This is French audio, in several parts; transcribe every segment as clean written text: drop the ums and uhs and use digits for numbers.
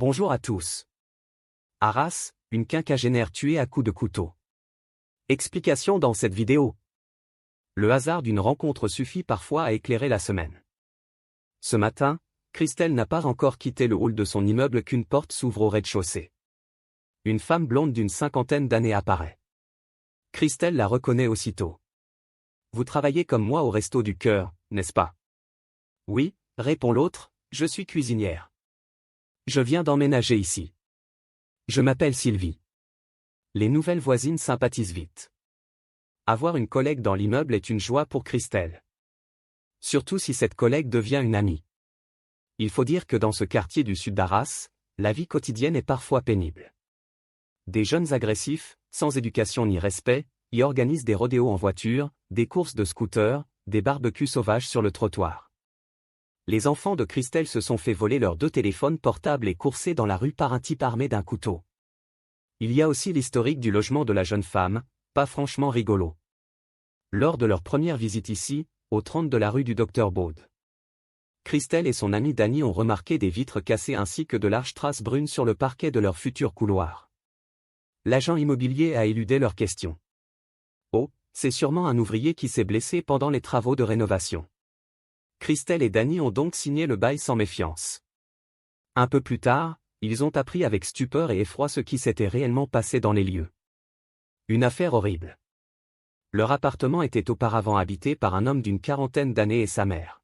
Bonjour à tous. Arras, une quinquagénaire tuée à coups de couteau. Explication dans cette vidéo. Le hasard d'une rencontre suffit parfois à éclairer la semaine. Ce matin, Christelle n'a pas encore quitté le hall de son immeuble qu'une porte s'ouvre au rez-de-chaussée. Une femme blonde d'une cinquantaine d'années apparaît. Christelle la reconnaît aussitôt. « Vous travaillez comme moi au Resto du Cœur, n'est-ce pas ?» « Oui », répond l'autre, « je suis cuisinière. Je viens d'emménager ici. Je m'appelle Sylvie. » Les nouvelles voisines sympathisent vite. Avoir une collègue dans l'immeuble est une joie pour Christelle. Surtout si cette collègue devient une amie. Il faut dire que dans ce quartier du sud d'Arras, la vie quotidienne est parfois pénible. Des jeunes agressifs, sans éducation ni respect, y organisent des rodéos en voiture, des courses de scooters, des barbecues sauvages sur le trottoir. Les enfants de Christelle se sont fait voler leurs 2 téléphones portables et coursés dans la rue par un type armé d'un couteau. Il y a aussi l'historique du logement de la jeune femme, pas franchement rigolo. Lors de leur première visite ici, au 30 de la rue du Docteur Baud, Christelle et son amie Dani ont remarqué des vitres cassées ainsi que de larges traces brunes sur le parquet de leur futur couloir. L'agent immobilier a éludé leurs questions. Oh, c'est sûrement un ouvrier qui s'est blessé pendant les travaux de rénovation. Christelle et Dani ont donc signé le bail sans méfiance. Un peu plus tard, ils ont appris avec stupeur et effroi ce qui s'était réellement passé dans les lieux. Une affaire horrible. Leur appartement était auparavant habité par un homme d'une quarantaine d'années et sa mère.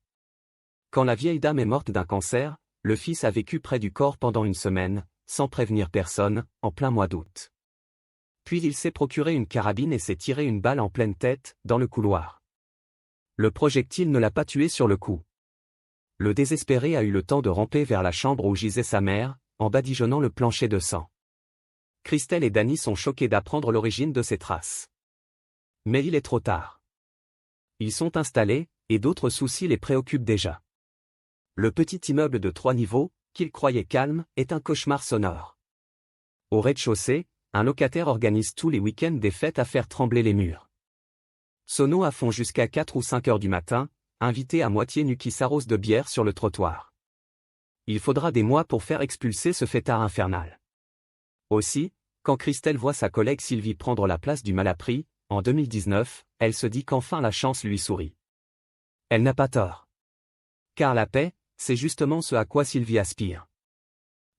Quand la vieille dame est morte d'un cancer, le fils a vécu près du corps pendant une semaine, sans prévenir personne, en plein mois d'août. Puis il s'est procuré une carabine et s'est tiré une balle en pleine tête, dans le couloir. Le projectile ne l'a pas tué sur le coup. Le désespéré a eu le temps de ramper vers la chambre où gisait sa mère, en badigeonnant le plancher de sang. Christelle et Dani sont choqués d'apprendre l'origine de ces traces. Mais il est trop tard. Ils sont installés, et d'autres soucis les préoccupent déjà. Le petit immeuble de 3 niveaux, qu'ils croyaient calme, est un cauchemar sonore. Au rez-de-chaussée, un locataire organise tous les week-ends des fêtes à faire trembler les murs. Sonos à fond jusqu'à 4 ou 5 heures du matin, invités à moitié nus qui s'arrosent de bière sur le trottoir. Il faudra des mois pour faire expulser ce fêtard infernal. Aussi, quand Christelle voit sa collègue Sylvie prendre la place du malappris, en 2019, elle se dit qu'enfin la chance lui sourit. Elle n'a pas tort. Car la paix, c'est justement ce à quoi Sylvie aspire.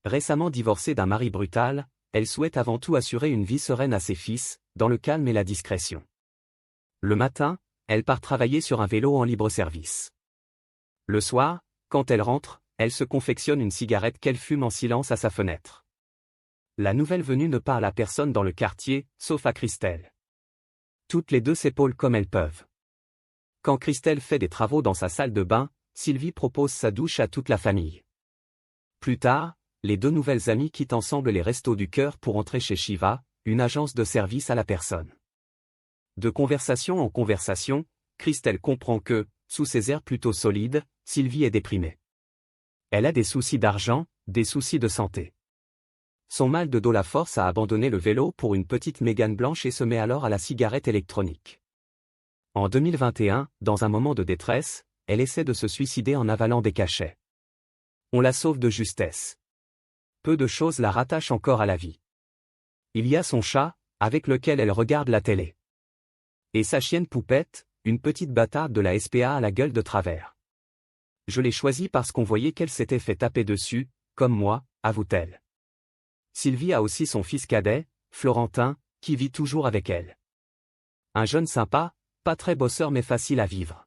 Récemment divorcée d'un mari brutal, elle souhaite avant tout assurer une vie sereine à ses fils, dans le calme et la discrétion. Le matin, elle part travailler sur un vélo en libre-service. Le soir, quand elle rentre, elle se confectionne une cigarette qu'elle fume en silence à sa fenêtre. La nouvelle venue ne parle à personne dans le quartier, sauf à Christelle. Toutes les deux s'épaulent comme elles peuvent. Quand Christelle fait des travaux dans sa salle de bain, Sylvie propose sa douche à toute la famille. Plus tard, les 2 nouvelles amies quittent ensemble les Restos du Cœur pour entrer chez Shiva, une agence de service à la personne. De conversation en conversation, Christelle comprend que, sous ses airs plutôt solides, Sylvie est déprimée. Elle a des soucis d'argent, des soucis de santé. Son mal de dos la force à abandonner le vélo pour une petite Mégane blanche et se met alors à la cigarette électronique. En 2021, dans un moment de détresse, elle essaie de se suicider en avalant des cachets. On la sauve de justesse. Peu de choses la rattachent encore à la vie. Il y a son chat, avec lequel elle regarde la télé. Et sa chienne Poupette, une petite bâtarde de la SPA à la gueule de travers. Je l'ai choisie parce qu'on voyait qu'elle s'était fait taper dessus, comme moi, avoue-t-elle. Sylvie a aussi son fils cadet, Florentin, qui vit toujours avec elle. Un jeune sympa, pas très bosseur mais facile à vivre.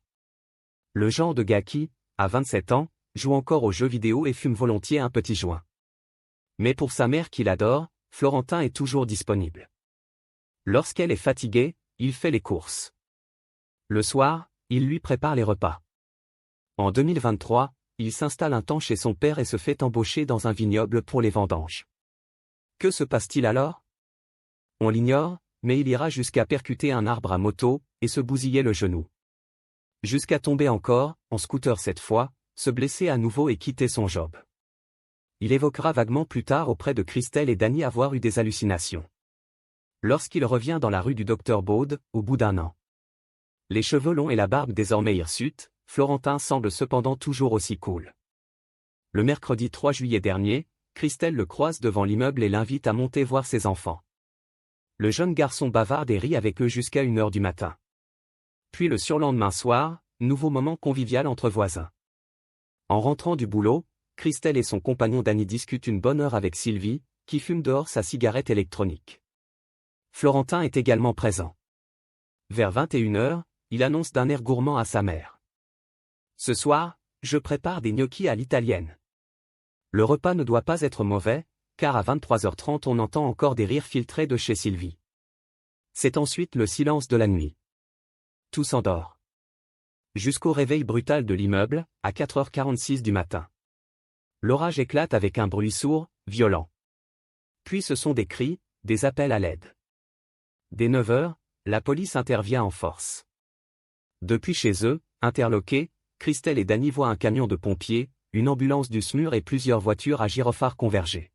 Le genre de gars qui, à 27 ans, joue encore aux jeux vidéo et fume volontiers un petit joint. Mais pour sa mère qui l'adore, Florentin est toujours disponible. Lorsqu'elle est fatiguée, il fait les courses. Le soir, il lui prépare les repas. En 2023, il s'installe un temps chez son père et se fait embaucher dans un vignoble pour les vendanges. Que se passe-t-il alors? On l'ignore, mais il ira jusqu'à percuter un arbre à moto, et se bousiller le genou. Jusqu'à tomber encore, en scooter cette fois, se blesser à nouveau et quitter son job. Il évoquera vaguement plus tard auprès de Christelle et Dani avoir eu des hallucinations. Lorsqu'il revient dans la rue du Docteur Baud, au bout d'1 an. Les cheveux longs et la barbe désormais hirsute, Florentin semble cependant toujours aussi cool. Le mercredi 3 juillet dernier, Christelle le croise devant l'immeuble et l'invite à monter voir ses enfants. Le jeune garçon bavarde et rit avec eux jusqu'à 1h du matin. Puis le surlendemain soir, nouveau moment convivial entre voisins. En rentrant du boulot, Christelle et son compagnon Danny discutent une bonne heure avec Sylvie, qui fume dehors sa cigarette électronique. Florentin est également présent. Vers 21h, il annonce d'un air gourmand à sa mère. Ce soir, je prépare des gnocchis à l'italienne. Le repas ne doit pas être mauvais, car à 23h30 on entend encore des rires filtrés de chez Sylvie. C'est ensuite le silence de la nuit. Tout s'endort. Jusqu'au réveil brutal de l'immeuble, à 4h46 du matin. L'orage éclate avec un bruit sourd, violent. Puis ce sont des cris, des appels à l'aide. Dès 9h, la police intervient en force. Depuis chez eux, interloqués, Christelle et Danny voient un camion de pompiers, une ambulance du SMUR et plusieurs voitures à gyrophares converger.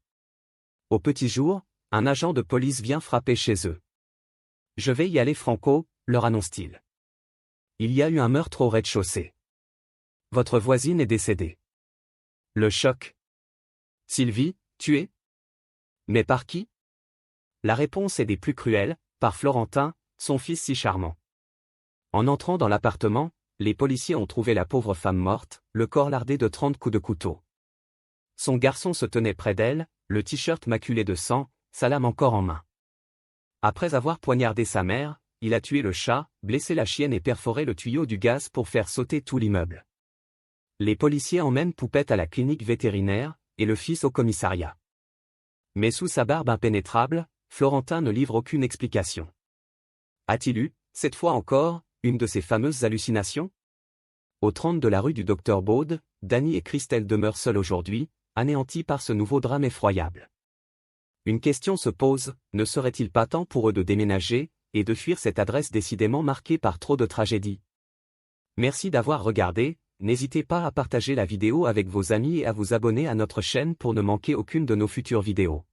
Au petit jour, un agent de police vient frapper chez eux. « Je vais y aller franco », leur annonce-t-il. Il y a eu un meurtre au rez-de-chaussée. Votre voisine est décédée. Le choc. Sylvie, tuée? Mais par qui? La réponse est des plus cruelles, par Florentin, son fils si charmant. En entrant dans l'appartement, les policiers ont trouvé la pauvre femme morte, le corps lardé de 30 coups de couteau. Son garçon se tenait près d'elle, le t-shirt maculé de sang, sa lame encore en main. Après avoir poignardé sa mère, il a tué le chat, blessé la chienne et perforé le tuyau du gaz pour faire sauter tout l'immeuble. Les policiers emmènent Poupette à la clinique vétérinaire, et le fils au commissariat. Mais sous sa barbe impénétrable, Florentin ne livre aucune explication. A-t-il eu, cette fois encore, une de ces fameuses hallucinations? Au 30 de la rue du Docteur Baude, Danny et Christelle demeurent seuls aujourd'hui, anéantis par ce nouveau drame effroyable. Une question se pose, ne serait-il pas temps pour eux de déménager, et de fuir cette adresse décidément marquée par trop de tragédies? Merci d'avoir regardé, n'hésitez pas à partager la vidéo avec vos amis et à vous abonner à notre chaîne pour ne manquer aucune de nos futures vidéos.